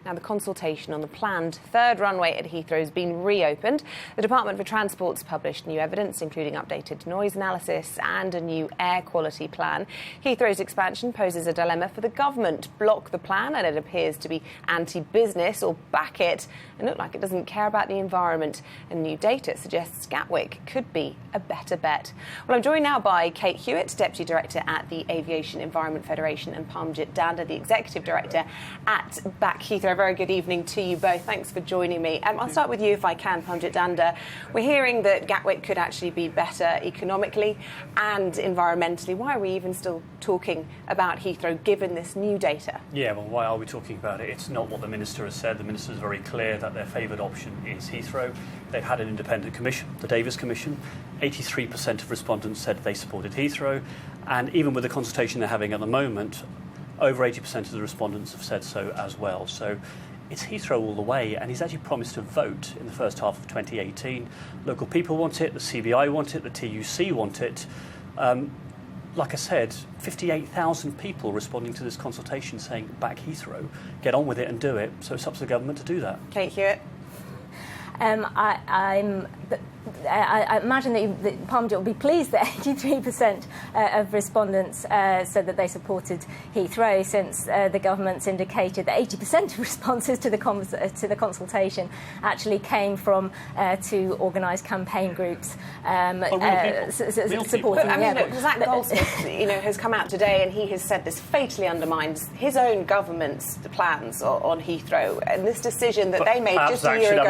Now, the consultation on the planned third runway at Heathrow has been reopened. The Department for Transport's published new evidence, including updated noise analysis and a new air quality plan. Heathrow's expansion poses a dilemma for the government. Block the plan, and it appears to be anti-business, or back it and look like it doesn't care about the environment. And new data suggests Gatwick could be a better bet. Well, I'm joined now by Cait, Hewitt, Deputy Director at the Aviation Environment Federation, and Parmjit, Dhanda, the Executive Director at Back Heathrow. Very good evening to you both. Thanks for joining me. I'll start with you if I can, Parmjit, Dhanda. We're hearing that Gatwick could actually be better economically and environmentally. Why are we even still talking about Heathrow given this new data? Yeah, well, why are we talking about it? It's not what the Minister has said. The Minister is very clear that their favoured option is Heathrow. They've had an independent commission, the Davis Commission. 83% of respondents said they supported Heathrow. And even with the consultation they're having at the moment, over 80% of the respondents have said so as well. So it's Heathrow all the way, and he's actually promised to vote in the first half of 2018. Local people want it, the CBI want it, the TUC want it. Like I said, 58,000 people responding to this consultation saying, back Heathrow, get on with it and do it. So it's up to the government to do that. Cait, Hewitt. I imagine that Parmjit will be pleased that 83% of respondents said that they supported Heathrow, since the government's indicated that 80% of responses to the consultation actually came from two organised campaign groups supporting. But, I mean, look, Zach Goldsmith, has come out today and he has said this fatally undermines his own government's plans on Heathrow, and this decision that they made just a year ago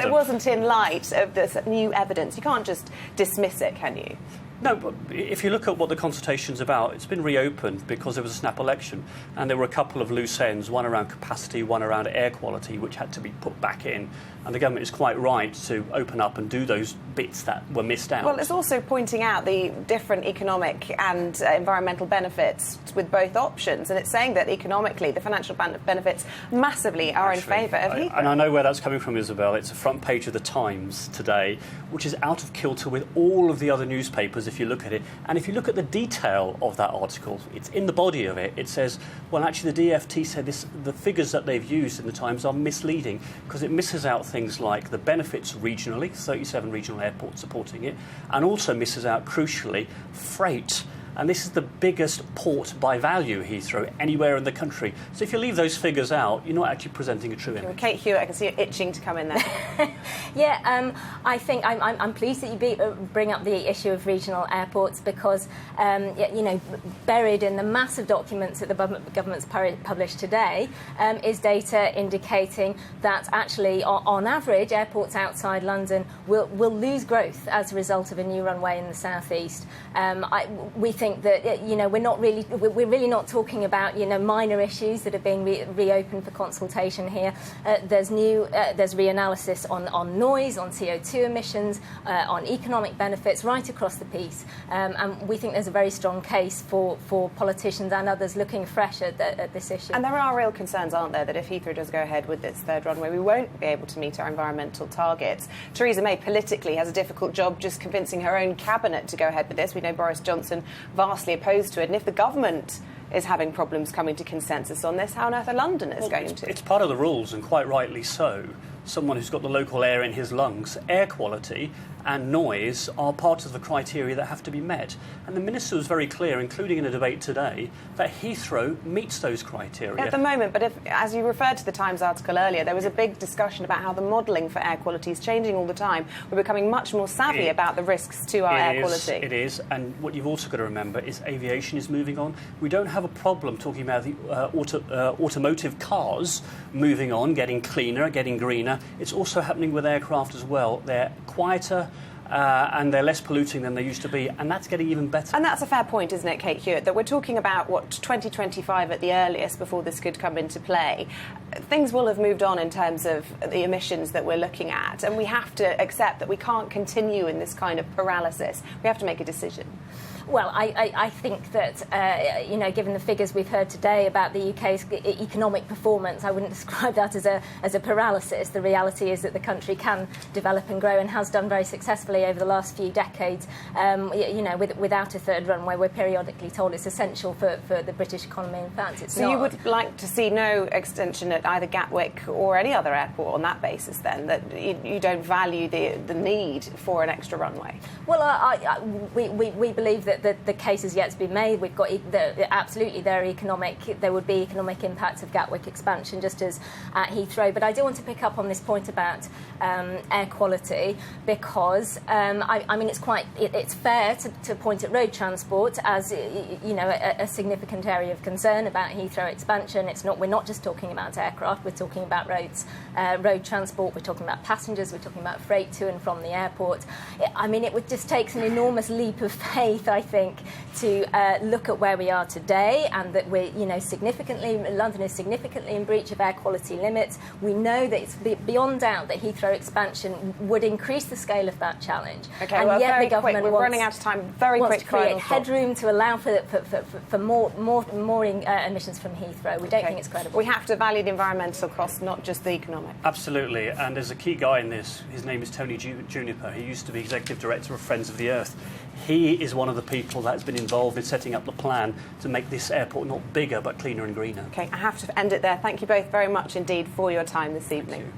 wasn't in light of this new evidence. You can't just dismiss it, can you? No, but if you look at what the consultation's about, it's been reopened because there was a snap election, and there were a couple of loose ends, one around capacity, one around air quality, which had to be put back in. And the government is quite right to open up and do those bits that were missed out. Well, it's also pointing out the different economic and environmental benefits with both options, and it's saying that economically the financial benefits massively are in favour of Heathrow. And I know where that's coming from, Isabel. It's the front page of the Times today, which is out of kilter with all of the other newspapers if you look at it. And if you look at the detail of that article, it's in the body of it. It says, well, actually the DFT said the figures that they've used in the Times are misleading because it misses out things like the benefits regionally, 37 regional airports supporting it, and also misses out, crucially, freight. And this is the biggest port by value, Heathrow, anywhere in the country. So if you leave those figures out, you're not actually presenting a true image. Cait, Hewitt, I can see you itching to come in there. I think I'm pleased that you bring up the issue of regional airports because, buried in the massive documents that the government's published today is data indicating that actually, on average, airports outside London will lose growth as a result of a new runway in the southeast. We think that we're really not talking about minor issues that are being reopened for consultation here. There's reanalysis on noise, on CO2 emissions, on economic benefits right across the piece, and we think there's a very strong case for politicians and others looking fresh at this issue. And there are real concerns, aren't there, that if Heathrow does go ahead with this third runway, we won't be able to meet our environmental targets. Theresa May politically has a difficult job just convincing her own cabinet to go ahead with this. We know Boris Johnson vastly opposed to it, and if the government is having problems coming to consensus on this, how on earth are Londoners going to? It's part of the rules, and quite rightly so. Someone who's got the local air in his lungs, air quality and noise are part of the criteria that have to be met. And the Minister was very clear, including in a debate today, that Heathrow meets those criteria. At the moment, but as you referred to the Times article earlier, there was a big discussion about how the modelling for air quality is changing all the time. We're becoming much more savvy about the risks to our air quality. It is, and what you've also got to remember is aviation is moving on. We don't have a problem talking about the automotive cars moving on, getting cleaner, getting greener. It's also happening with aircraft as well. They're quieter, and they're less polluting than they used to be, and that's getting even better. And that's a fair point, isn't it, Cait, Hewitt, that we're talking about, 2025 at the earliest before this could come into play. Things will have moved on in terms of the emissions that we're looking at, and we have to accept that we can't continue in this kind of paralysis. We have to make a decision. Well, I think that, given the figures we've heard today about the UK's economic performance, I wouldn't describe that as a paralysis. The reality is that the country can develop and grow and has done very successfully over the last few decades. Without a third runway, we're periodically told it's essential for the British economy. In fact, it's not. So you would like to see no extension at either Gatwick or any other airport on that basis, then, that you don't value the need for an extra runway? Well, we believe that the case has yet to be made. We've got absolutely there would be economic impacts of Gatwick expansion, just as at Heathrow. But I do want to pick up on this point about air quality, because it's fair to point at road transport as a significant area of concern about Heathrow expansion. We're not just talking about aircraft. We're talking about road transport. We're talking about passengers. We're talking about freight to and from the airport. It would just take an enormous leap of faith, I think, to look at where we are today, and that London is significantly in breach of air quality limits. We know that it's beyond doubt that Heathrow expansion would increase the scale of that challenge. Okay, and well, yet very the government quick. We're running out of time. Very quick. To create headroom to allow for more emissions from Heathrow. We don't think it's credible. We have to value the environmental costs, not just the economic. Absolutely, and there's a key guy in this. His name is Tony Juniper. He used to be executive director of Friends of the Earth. He is one of the people that's been involved in setting up the plan to make this airport not bigger but cleaner and greener. Okay, I have to end it there. Thank you both very much indeed for your time this evening.